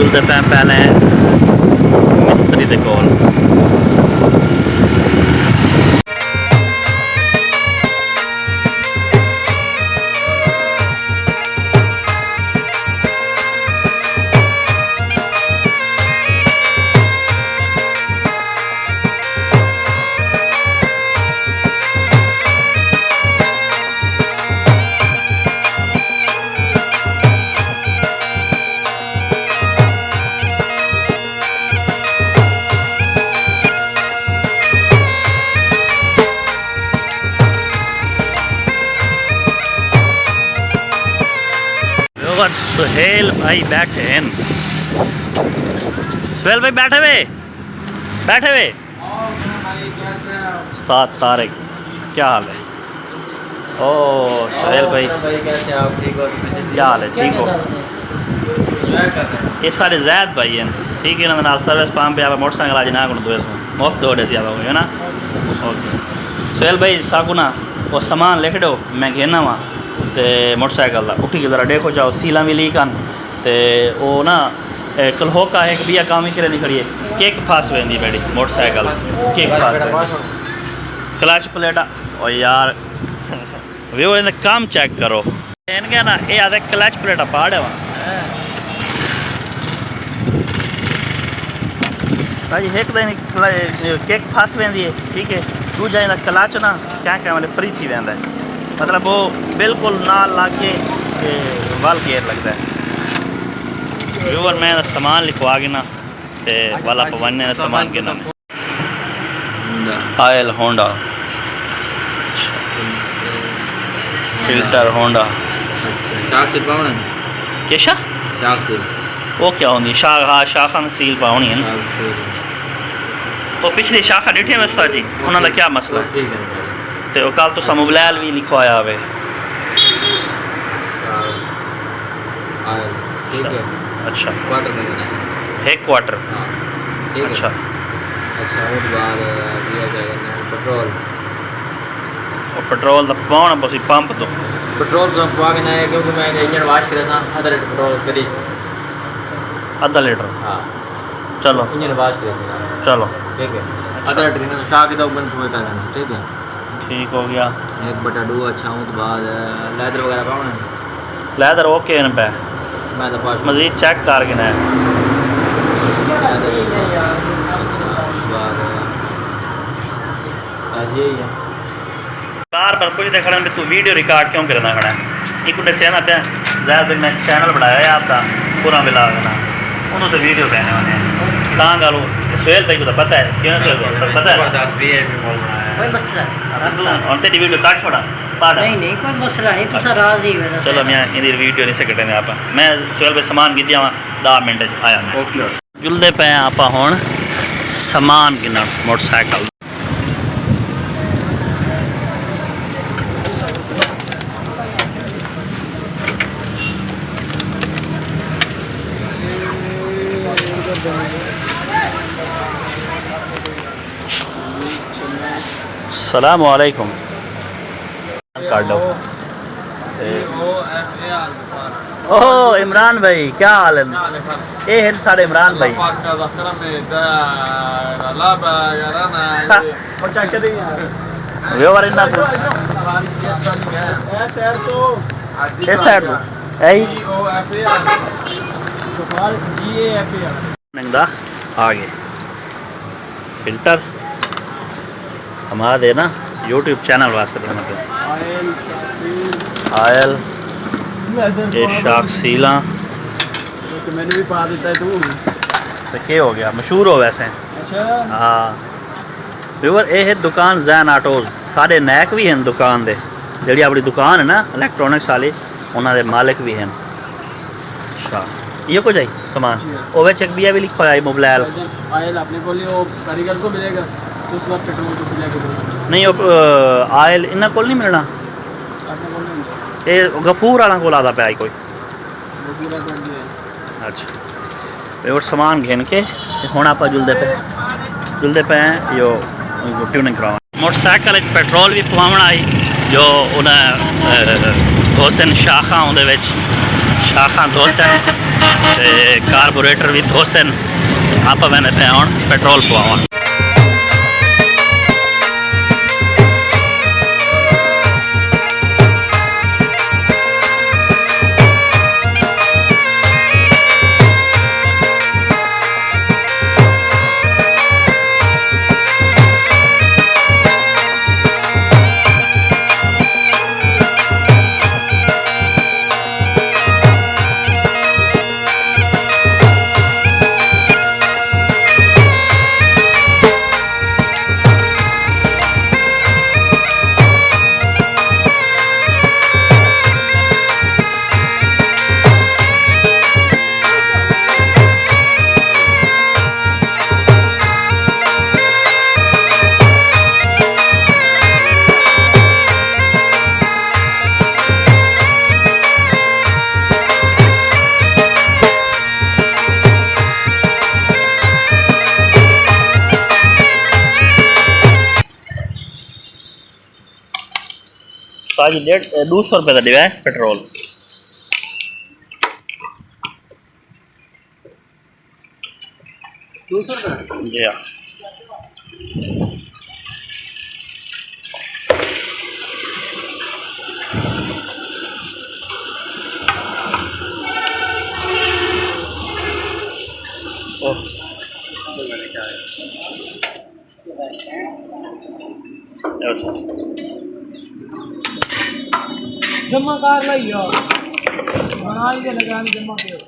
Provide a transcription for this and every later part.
जुलते पे पहले मिस्त्री दे कोल। सुहेल भाई बैठे हैं। सुहेल भाई बैठे हुए उस्ताद तारिक, क्या हाल है? ओ सुहेल भाई कैसे आप? ठीक हो? क्या हाल है? ठीक हो? ये सारे जैद भाई हैं, ठीक है ना? सर्विस पंप पे आप मोटरसाइकिल आज ना को मुफ्त दौड़े से आप है ना? ओके सुहेल भाई साकू ना वो सामान लिख दो, मैं घेना वहाँ तो मोटरसाइकिल का उठी के ज़रा देखो जाओ, सीला भी लीक आन तो वो ना कलहोका एक बिया काम ही करें खड़ी है, केक फास वेंदी बैठी मोटरसाइकिल, केक फास क्लच प्लेटा और यार वो इन्हें काम चेक करो इनके ना ये आते क्लच प्लेटा पाड़ है वहाँ भाई एक दिन केक फास वेंदी है, ठीक है? दूजा इनका क्लच ना क्या मतलब फ्री थी वेंदा है, मतलब वो बिल्कुल ना लाके वाल गेयर लगता है। व्यूवर मैं सामान लिखवा के ना ते वाला पवन्ने ना सामान के नाम आयल होंडा, फिल्टर होंडा, शाख सील पाउन केशा शाख सील वो क्या होंगी? शाख, हाँ शाखा सील पाउनी है ना। वो पिछली शाखा डिठे में उस्ताद जी उन्होंने क्या मसला है? ठीक है तो कल तो मोबाइल भी लिखवाया हुए, ठीक है? अच्छा क्वार्टर देना है, एक क्वार्टर, हाँ ठीक है। अच्छा अच्छा उसके बाद दिया जाएगा पेट्रोल, और पेट्रोल तो पाना बस पंप तो पेट्रोल तो पा के ना है क्योंकि मैं इंजन वाश करे था आधा लीटर पेट्रोल करी, आधा लीटर, हाँ चलो इंजन वाश करे था, चलो ठीक है? आधा लीटर ना शाह के तो बन छोड़ था, ठीक है? ठीक हो गया। 1/2 अच्छा उसके बाद लेदर वगैरह पाउन लैदर ओके न पे मैं तो पास मजीद चेक करके ना बार बार कुछ देखना भी तू वीडियो रिकॉर्ड क्यों करना खड़ा है? एक उन्हें सेना पे ज़्यादा मैं चैनल बनाया है आपका पूरा मिला ना उन्होंने तो वीडियो कहने वाले हैं कहाँ गालू सुहेल भाई को तो पता है क्यों सुहेल पता है और तेरी वीडियो काट छोड़ा नहीं कोई मसला नहीं, तुसा राज ही है। चलो मैं इधर वीडियो नहीं सकते आप मैं सुहेल भाई सामान की 10 मिनट आया मैं ओके जुलते पे आप हुण सामान गिनण मोटरसाइकिल अस्सलाम वालेकुम काट दो। ओह इमरान भाई क्या हाल है? ये है साढ़े इमरान भाई व्यवहार इतना इस साइड तो है आगे फिल्टर हमारा देना यूट्यूब चैनल वास्ते बनाना पे आयल ये शाख सीला मैंने भी पा देता है तो क्या हो गया मशहूर हो वैसे। हाँ व्यूअर ये है दुकान जैन आटोज साढ़े नैक भी हैं दुकान दे जी अपनी दुकान है ना इलैक्ट्रॉनिक्स वाली उन्होंने मालिक भी हैं। अच्छा ये कुछ है सामान वो एक बिया भी लिखा है मोबाइल आयल अपने को कारीगर को मिलेगा तो उसके बाद पेट्रोल को लेकर नहीं आयल इन्होंने को नहीं मिलना ये गफूर वाला को लादा पे कोई। अच्छा और सामान घेन के हूँ आप जुलते पे हैं यो ट्यूनिंग करवा मोटरसाइकिल पेट्रोल भी पवाना आई जो उन्हें दो सन शाखा शाखा दो सन कारबोरेटर भी दो सन आप मैंने पे हूँ पेट्रोल पवावा। आज 200 रुपये का दिया है पेट्रोल। जी हाँ जमा कार लिया बना के लगा जमा के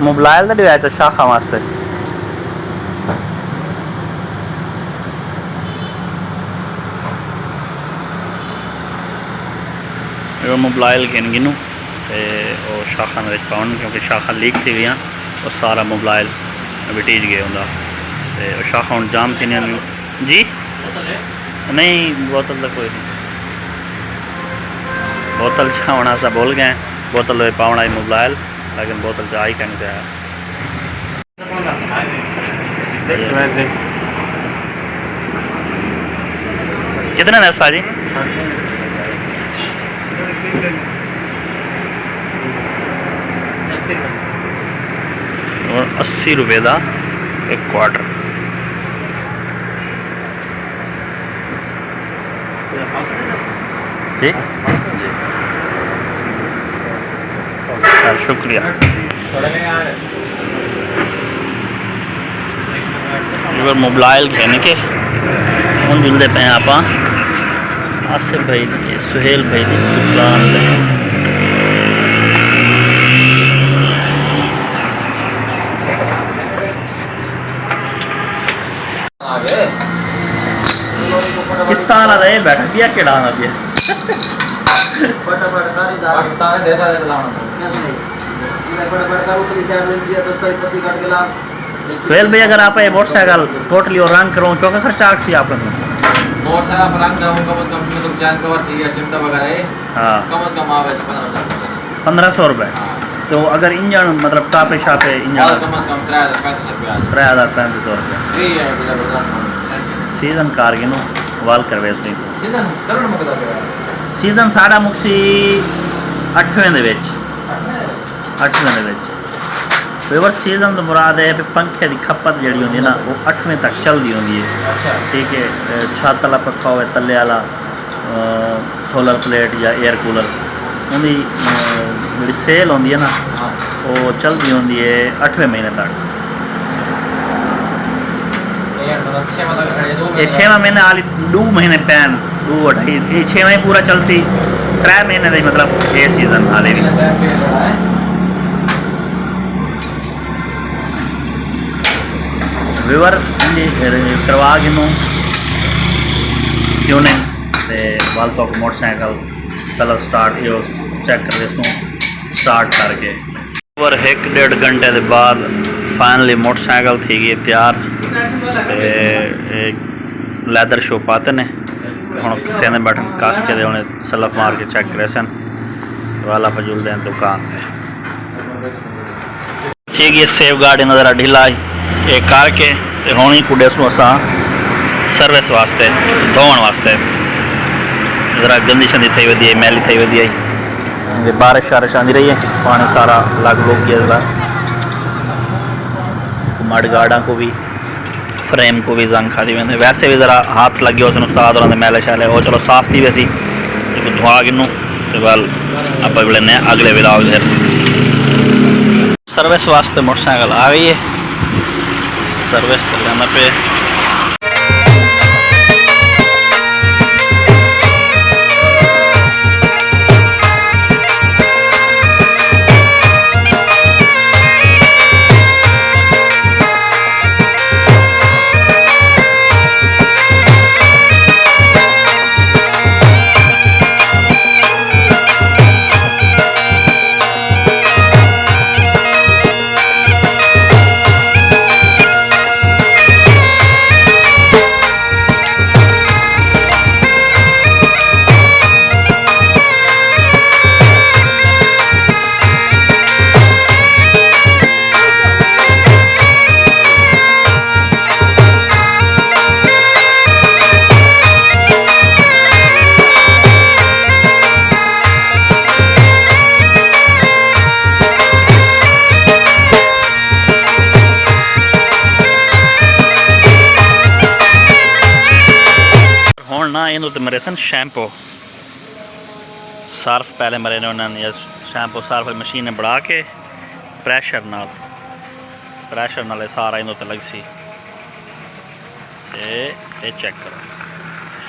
मोबाइल का डिवाइस है शाखा वास्ते मोबाइल गिन गिनू तो शाखा में पाउन क्योंकि शाखा लीक थी गई और सारा मोबाइल विटीज गए होंगे शाखा हूँ जाम थी जी नहीं बोतल तो कोई नहीं बोतल छावना सा बोल गए बोतल पाउना मोबाइल लेकिन बोतल चाय कहने से आया। कितने में उस्ताद जी? और 80 रुपये का एक क्वार्टर। जी जी सर शुक्रिया। मोबाइल कहने के हम मिलते पे आप आसिफ भाई सुहेल भाई की दुकान किस तरह रहे बैठा दिया के डालना दिया पाकिस्तान है देता है लाना सुहेल भाई अगर आप ये मोटरसाइकिल टोटली और रंग करो चौका खर्चा आक्सी आप मोटरसाइकिल रंग करूँ कम से कम मतलब चैन कवर चाहिए चिमटा वगैरह हाँ कम से कम आवे 1500 रुपये। तो अगर इंजन मतलब टापे शापे इंजन कम से कम 3500 रुपये सीजन कार गिनो वाल करवे सी सीजन साढ़ा मुक्सी 8वें दे विच 8वें दे विच वेवर सीजन तो मुराद है पंखे की खपत जी होंगी ना वो 8वें तक चलती होंगी है। ठीक है छत वाला पखा हो तले वाला सोलर प्लेट या एयर कूलर उनकी जी सेल होंगी है ना वो चलती होंगी है 8वें महीने तक। ये 6 महीने वाली 2 महीने पैन 2 2.5 ये 6 महीने पूरा चल सी 3 महीने का मतलब ये सीजन हाले भी विवर करवा गिनू ट्यूनिंग वाल तो मोटरसाइकिल कलर स्टार्ट यो चेक कर देसूँ स्टार्ट करके विवर 1-1.5 घंटे के बाद फाइनली मोटरसाइकिल थी गई तैयार लैदर शो पाते ने हम किसी ने बटन कस के उन्हें सलफ मार के चेक करे सन वाला फजूल दें दुकान में ठीक है। सेफ गार्ड इन ज़रा ढीला ये करके होनी कुडे सू असा सर्विस वास्ते धोवन वास्ते ज़रा गंदी शंदी थी वधी मैली थी वधी आई बारिश शारिश आती रही है पानी सारा लग लुग गया ज़रा मड गार्डा को भी फ्रेम को भी जंग खाती वेंदे वैसे भी ज़रा हाथ लगे उस उस्ताद और मैले शैले वो चलो साफ थी वैसी धुआ गिनू तो वाल आप ने अगले विलाग सर्विस वास्ते मोटरसाइकिल आ गई है सर्विस तो लेना पे तो मरे सन शैम्पो सर्फ पहले मरे ने उन्होंने या शैम्पो सर्फ मशीन ने बढ़ा के प्रैशर नाल सारा इन लग सी ये चेक करो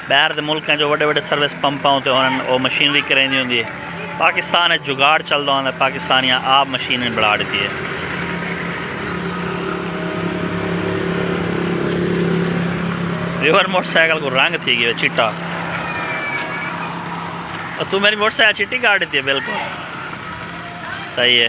बाहर के मुल्क जो बड़े बड़े सर्विस पंप होते हैं वो मशीनरी करेंदी होंगी है पाकिस्तान जुगाड़ चलता होता है पाकिस्तानियाँ आप मशीन बढ़ा दी है रिवर मोटरसाइकिल को रंग थी गया चिट्टा और तू मेरी मोटरसाइकिल चिट्टी काट दी है बिल्कुल सही है।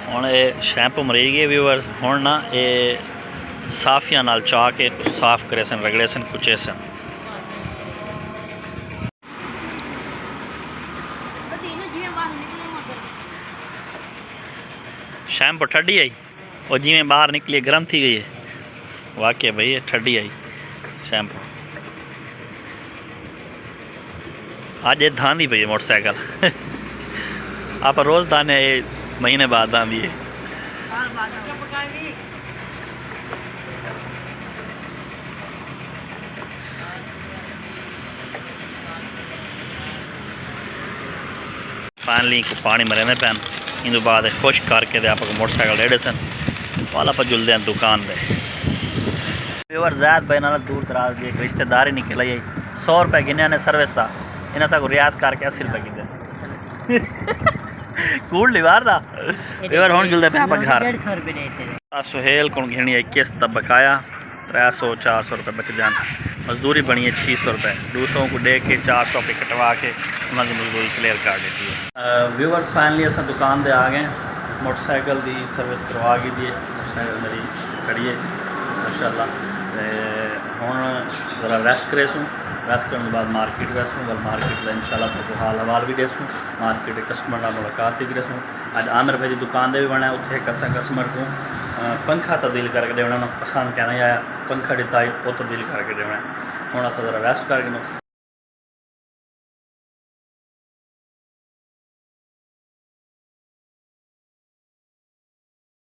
हुण ये शैम्पू मरी गए व्यूअर्स हुण ना ये साफिया नाल चा के साफ करे सन रगड़े सन कुचे सन शैम्पू ठंडी आई और जिमें बाहर निकली गर्म थी गई है वाकई भाई ये ठंडी आई शैम्पू आज ये धांधी पई है मोटरसाइकिल आप रोज़ दाने महीने बाद आंदी है फाइनली को पानी मरे पैन इन बाद खुश करके आप मोटरसाइकिल रेड़े सन वाला पर जुलते हैं दुकान पे व्यूअर जैद भाई ना दूर दराज की एक रिश्तेदारी निकल आई 100 रुपये गिने ने सर्विस का इन्हें सब रियायत करके 80 रुपये गिने कूड़ लिवार दा व्यूअर हुण जुलते पे आप घर सुहेल को घिनी है किस्त बकाया 300-400 रुपये बच जान मजदूरी बनी है 600 रुपये 200 को दे के 400 पे कटवा के उन्होंने मजदूरी क्लियर कर देती है। व्यूअर्स फाइनली अस दुकान दे आ गए मोटरसाइकिल की सर्विस करवा दी है मोटरसाइकिल मेरी खड़ी है माशाल्लाह हुण ज़रा रेस्ट करे सूँ रेस्ट करने बाद मार्केट वैसूँ वल मार्केट का इंशाल्लाह तो हाल हवाल भी देसूँ मार्केट कस्टमर नाल मुलाकात भी करेसूँ अज आमिर भाई की दुकान दे भी बना उत्थे कसा कस्टमर को पंखा तब्दील करके देना पसंद क्या नहीं आया पंखा दिता वो तब्दील करके देना हूँ अस ज़रा रेस्ट करके